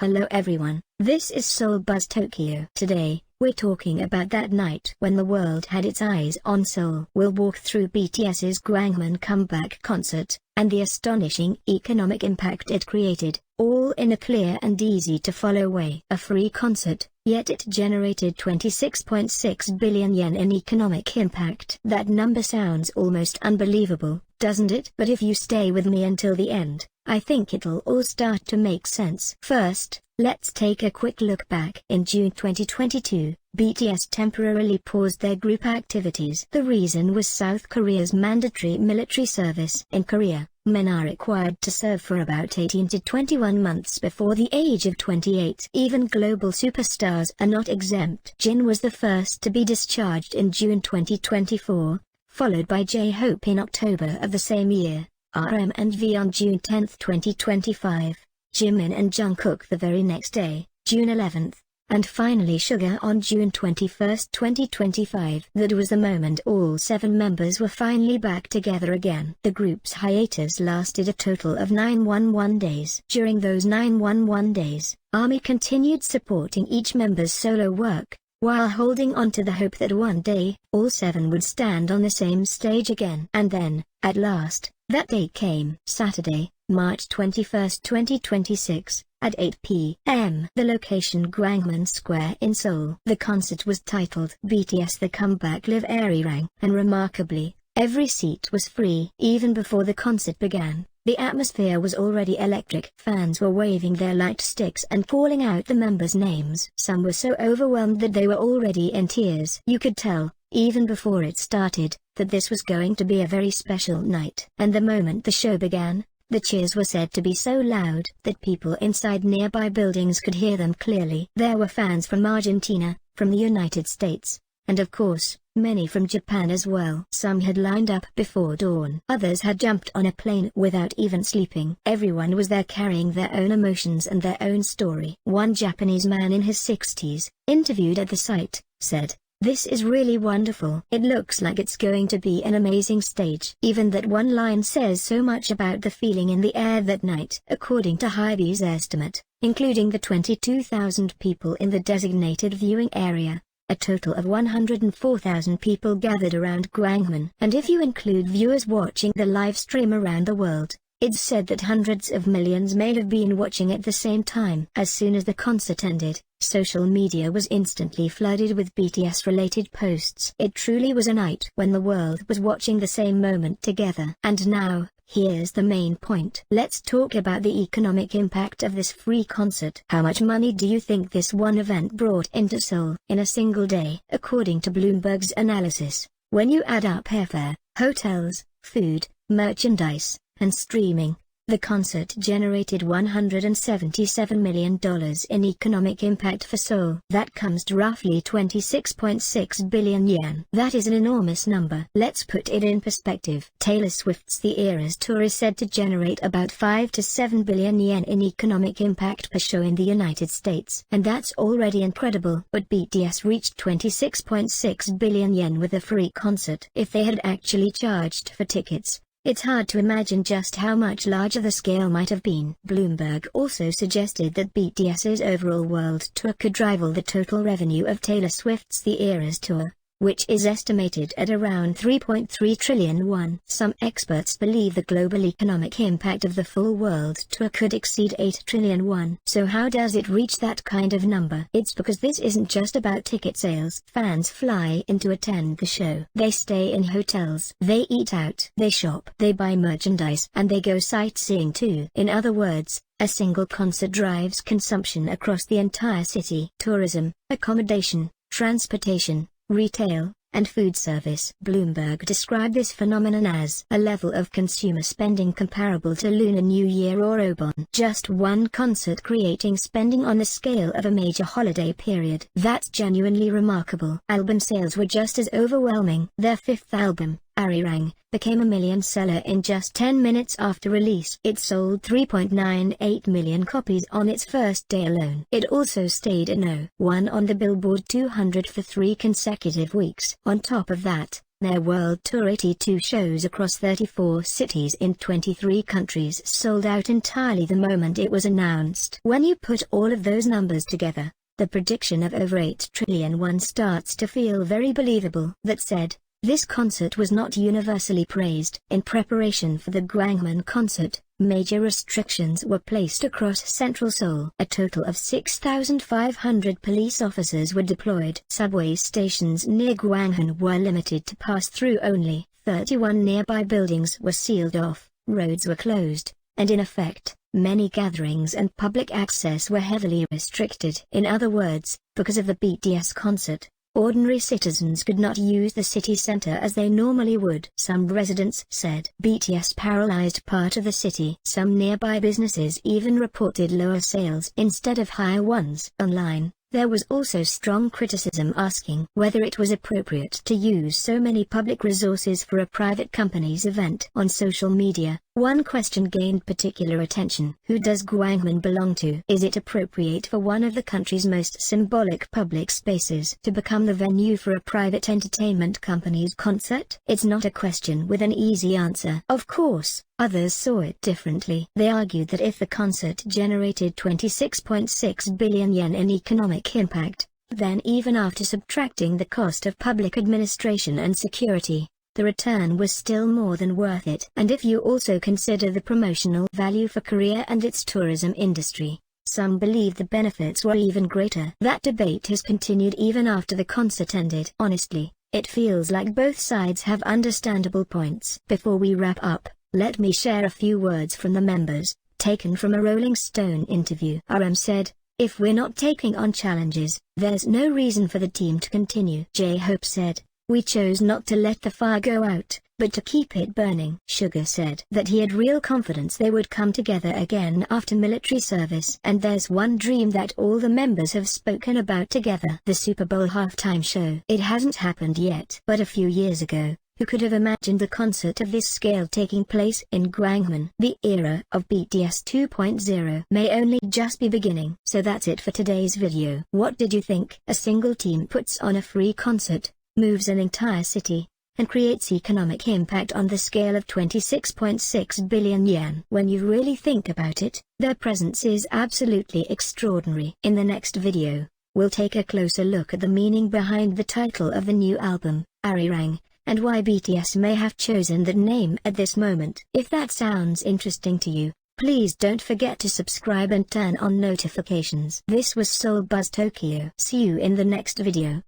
Hello everyone, this is Seoul Buzz Tokyo. Today, we're talking about that night when the world had its eyes on Seoul. We'll walk through BTS's Gwanghwamun comeback concert, and the astonishing economic impact it created, all in a clear and easy-to-follow way. A free concert, yet it generated 26.6 billion yen in economic impact. That number sounds almost unbelievable, doesn't it? But if you stay with me until the end, I think it'll all start to make sense. First, let's take a quick look back. In June 2022, BTS temporarily paused their group activities. The reason was South Korea's mandatory military service. In Korea, men are required to serve for about 18 to 21 months before the age of 28. Even global superstars are not exempt. Jin was the first to be discharged in June 2024, followed by J-Hope in October of the same year, RM and V on June 10, 2025, Jimin and Jungkook the very next day, June 11, and finally Suga on June 21, 2025. That was the moment all 7 members were finally back together again. The group's hiatus lasted a total of 911 days. During those 911 days, ARMY continued supporting each member's solo work, while holding on to the hope that one day, all 7 would stand on the same stage again. And then, at last, that day came. Saturday, March 21, 2026, at 8 p.m. The location Gwanghwamun Square in Seoul. The concert was titled BTS The Comeback Live Arirang, and remarkably, every seat was free. Even before the concert began, the atmosphere was already electric. Fans were waving their light sticks and calling out the members' names. Some were so overwhelmed that they were already in tears. You could tell, even before it started, that this was going to be a very special night. And the moment the show began, the cheers were said to be so loud that people inside nearby buildings could hear them clearly. There were fans from Argentina, from the United States, and of course, many from Japan as well. Some had lined up before dawn. Others had jumped on a plane without even sleeping. Everyone was there carrying their own emotions and their own story. One Japanese man in his 60s, interviewed at the site, said, "This is really wonderful. It looks like it's going to be an amazing stage." Even that one line says so much about the feeling in the air that night. According to Hybe's estimate, including the 22,000 people in the designated viewing area, a total of 104,000 people gathered around Gwanghwamun. And if you include viewers watching the live stream around the world, it's said that hundreds of millions may have been watching at the same time. As soon as the concert ended, social media was instantly flooded with BTS-related posts. It truly was a night when the world was watching the same moment together. And now, here's the main point. Let's talk about the economic impact of this free concert. How much money do you think this one event brought into Seoul in a single day? According to Bloomberg's analysis, when you add up airfare, hotels, food, merchandise, and streaming, the concert generated $177 million in economic impact for Seoul. That comes to roughly 26.6 billion yen. That is an enormous number. Let's put it in perspective. Taylor Swift's The Eras tour is said to generate about 5 to 7 billion yen in economic impact per show in the United States. And that's already incredible. But BTS reached 26.6 billion yen with a free concert. If they had actually charged for tickets, it's hard to imagine just how much larger the scale might have been. Bloomberg also suggested that BTS's overall world tour could rival the total revenue of Taylor Swift's The Eras tour, which is estimated at around 3.3 trillion won. Some experts believe the global economic impact of the full world tour could exceed 8 trillion won. So how does it reach that kind of number? It's because this isn't just about ticket sales. Fans fly in to attend the show. They stay in hotels. They eat out. They shop. They buy merchandise. And they go sightseeing too. In other words, a single concert drives consumption across the entire city. Tourism, accommodation, transportation, retail, and food service. Bloomberg described this phenomenon as a level of consumer spending comparable to Lunar New Year or Obon. Just one concert creating spending on the scale of a major holiday period. That's genuinely remarkable. Album sales were just as overwhelming. Their 5th album, Arirang, became a million seller in just 10 minutes after release. It sold 3.98 million copies on its first day alone. It also stayed at No. 1 on the Billboard 200 for 3 consecutive weeks. On top of that, Their world tour 82 shows across 34 cities in 23 countries sold out entirely the moment it was announced. When you put all of those numbers together, the prediction of over 8 trillion won starts to feel very believable. That said, this concert was not universally praised. In preparation for the Gwanghwamun concert, major restrictions were placed across central Seoul. A total of 6,500 police officers were deployed. Subway stations near Gwanghwamun were limited to pass-through only. 31 nearby buildings were sealed off, roads were closed, and in effect, many gatherings and public access were heavily restricted. In other words, because of the BTS concert, ordinary citizens could not use the city center as they normally would. Some residents said BTS paralyzed part of the city. Some nearby businesses even reported lower sales instead of higher ones. Online, there was also strong criticism asking whether it was appropriate to use so many public resources for a private company's event. On social media, one question gained particular attention. Who does Gwanghwamun belong to? Is it appropriate for one of the country's most symbolic public spaces to become the venue for a private entertainment company's concert? It's not a question with an easy answer. Of course, others saw it differently. They argued that if the concert generated 26.6 billion yen in economic impact, then even after subtracting the cost of public administration and security, the return was still more than worth it. And if you also consider the promotional value for Korea and its tourism industry, some believe the benefits were even greater. That debate has continued even after the concert ended. Honestly, it feels like both sides have understandable points. Before we wrap up, let me share a few words from the members, taken from a Rolling Stone interview. RM said, "If we're not taking on challenges, there's no reason for the team to continue." J-Hope said, "We chose not to let the fire go out, but to keep it burning." Sugar said that he had real confidence they would come together again after military service. And there's one dream that all the members have spoken about together: the Super Bowl halftime show. It hasn't happened yet, but a few years ago, who could have imagined the concert of this scale taking place in Gwanghwamun? The era of BTS 2.0 may only just be beginning. So that's it for today's video. What did you think? A single team puts on a free concert, moves an entire city, and creates economic impact on the scale of 26.6 billion yen. When you really think about it, their presence is absolutely extraordinary. In the next video, we'll take a closer look at the meaning behind the title of the new album, Arirang, and why BTS may have chosen that name at this moment. If that sounds interesting to you, please don't forget to subscribe and turn on notifications. This was Seoul Buzz Tokyo. See you in the next video.